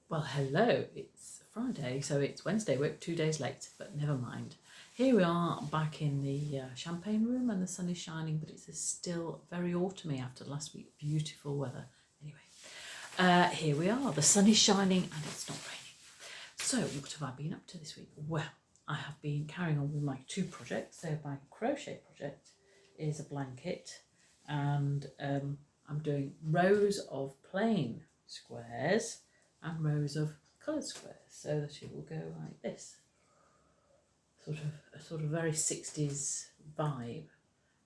Well, hello, it's Friday, so it's Wednesday. We're 2 days late, but never mind. Here we are back in the champagne room and the sun is shining, but it's still very autumny after last week. Beautiful weather. Anyway, here we are. The sun is shining and it's not raining. So what have I been up to this week? Well, I have been carrying on with my two projects. So my crochet project is a blanket and I'm doing rows of plain squares and rows of coloured squares so that it will go like this. Sort of very 60s vibe.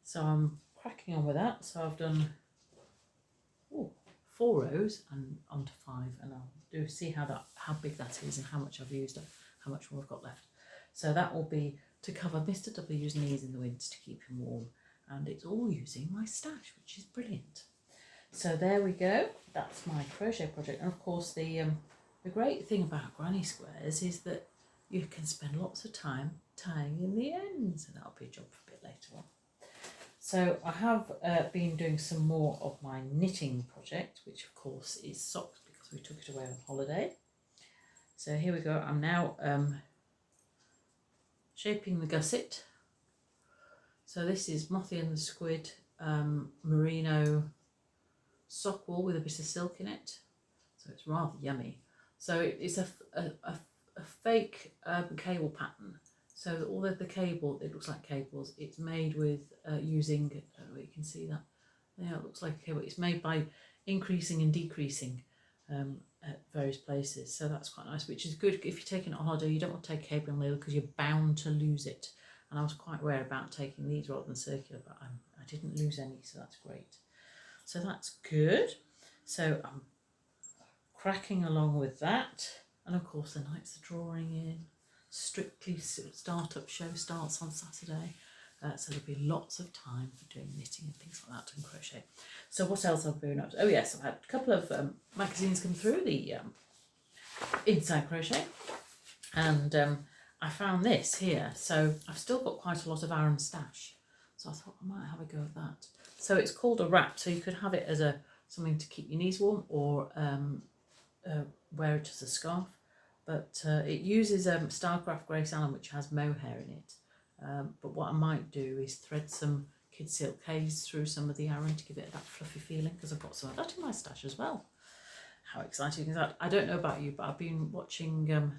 So I'm cracking on with that. So I've done 4 rows and on to 5, and I'll see how big that is and how much I've used and how much more I've got left. So that will be to cover Mr. W's knees in the winter to keep him warm, and it's all using my stash, which is brilliant. So there we go. That's my crochet project, and of course the great thing about granny squares is that you can spend lots of time tying in the ends, and that'll be a job for a bit later on. So I have been doing some more of my knitting project, which of course is socks because we took it away on holiday. So here we go. I'm now shaping the gusset. So this is Mothy and the Squid merino sock wool with a bit of silk in it. So it's rather yummy. So it's a fake cable pattern. So although the cable, it looks like cables, it's made with using, you can see that, yeah, it looks like a cable. It's made by increasing and decreasing at various places. So that's quite nice, which is good if you're taking it on holiday. You don't want to take cable and ladle because you're bound to lose it. And I was quite aware about taking these rather than circular, but I didn't lose any, so that's great. So that's good. So I'm cracking along with that. And of course the nights are drawing in. Strictly Startup show starts on Saturday, so there'll be lots of time for doing knitting and things like that and crochet. So what else have I been up to? Oh yes, I've had a couple of magazines come through, the Inside Crochet, and I found this here. So I've still got quite a lot of Aran stash, so I thought I might have a go at that. So it's called a wrap, so you could have it as something to keep your knees warm, or wear it as a scarf. But it uses Starcraft Grace Allen, which has mohair in it. But what I might do is thread some kid silk haze through some of the Aran to give it that fluffy feeling, because I've got some of that in my stash as well. How exciting is that? I don't know about you, but I've been watching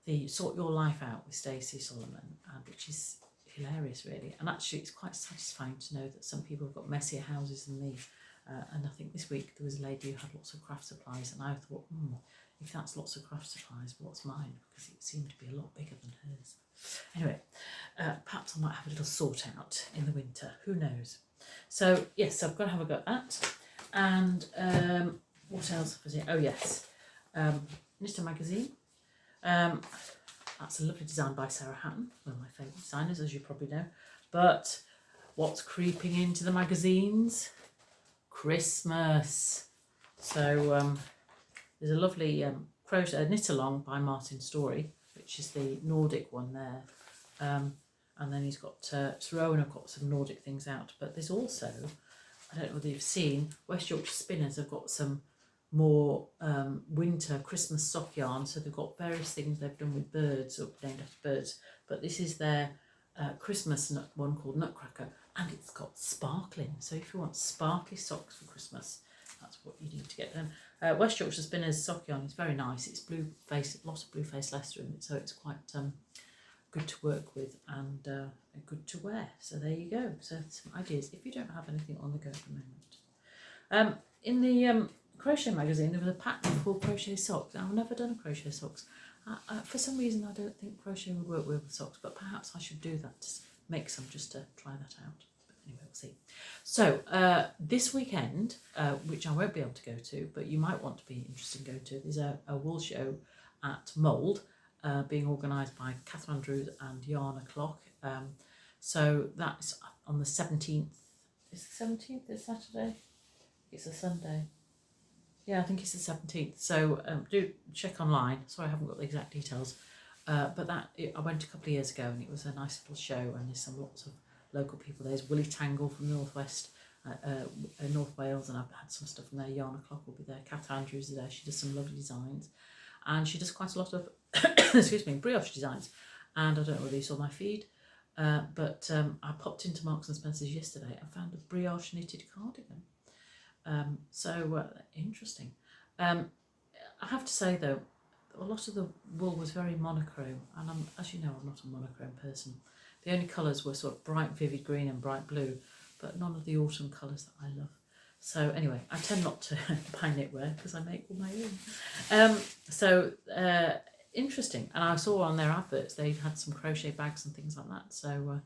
the Sort Your Life Out with Stacey Solomon, which is hilarious really. And actually it's quite satisfying to know that some people have got messier houses than me. And I think this week there was a lady who had lots of craft supplies, and I thought, if that's lots of craft supplies, what's mine? Because it seemed to be a lot bigger than hers. Anyway, perhaps I might have a little sort out in the winter. Who knows? So yes, I've got to have a go at that. And what else was it? Oh yes, Knitting Magazine. That's a lovely design by Sarah Hatton, one of my favourite designers, as you probably know. But what's creeping into the magazines? Christmas. So there's a lovely knit along by Martin Story, which is the Nordic one there, and then he's got Thoreau, and I've got some Nordic things out. But there's also, I don't know whether you've seen, West Yorkshire Spinners have got some more winter Christmas sock yarn. So they've got various things they've done with birds, or named after birds. But this is their Christmas one called Nutcracker, and it's got sparkling. So if you want sparkly socks for Christmas, that's what you need to get done. West Yorkshire Spinners sock yarn is very nice. It's blue face, lots of blue face Leicester in it, so it's quite good to work with and good to wear. So there you go. So some ideas if you don't have anything on the go at the moment. In the crochet magazine, there was a pattern called crochet socks. I've never done a crochet socks. For some reason, I don't think crochet would work with socks, but perhaps I should do that, to make some just to try that out. Anyway, we'll see. So this weekend, which I won't be able to go to, but you might want to be interested in going to, there's a wool show at Mould, being organised by Kath Andrews and Yarna Clock. So that's on the 17th. Is the 17th this Saturday? It's a Sunday. Yeah, I think it's the 17th. So do check online. Sorry, I haven't got the exact details. But I went a couple of years ago, and it was a nice little show, and there's lots of local people. There's Willie Tangle from the northwest, North Wales, and I've had some stuff from there. Yarna Clock will be there. Kath Andrews is there. She does some lovely designs. and she does quite a lot of excuse me, brioche designs. And I don't know whether you saw my feed, but I popped into Marks and Spencer's yesterday and found a brioche knitted cardigan. So interesting. I have to say though, a lot of the wool was very monochrome, and as you know, I'm not a monochrome person. The only colours were sort of bright vivid green and bright blue, but none of the autumn colours that I love. So anyway, I tend not to buy knitwear because I make all my own. Interesting. And I saw on their adverts they had some crochet bags and things like that. So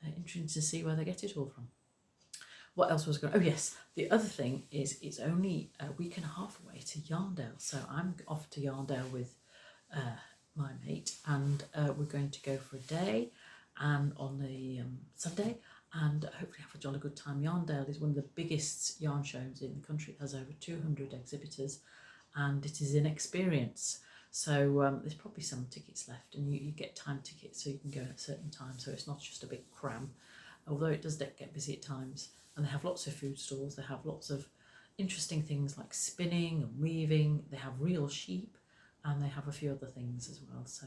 interesting to see where they get it all from. What else was going? Oh yes, the other thing is it's only a week and a half away to Yarndale. So I'm off to Yarndale with my mate, and we're going to go for a day, and on the Sunday, and hopefully have a jolly good time. Yarndale is one of the biggest yarn shows in the country. It has over 200 exhibitors, and it is an experience. So there's probably some tickets left, and you get time tickets, so you can go at a certain time, so it's not just a big cram, although it does get busy at times. And they have lots of food stalls, they have lots of interesting things like spinning and weaving, they have real sheep, and they have a few other things as well. So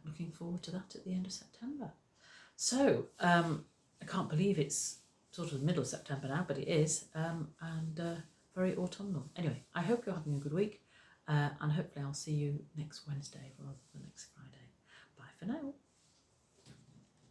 looking forward to that at the end of September. So I can't believe it's sort of the middle of September now, but it is, and very autumnal. Anyway, I hope you're having a good week. And hopefully I'll see you next Wednesday rather than next Friday. Bye for now.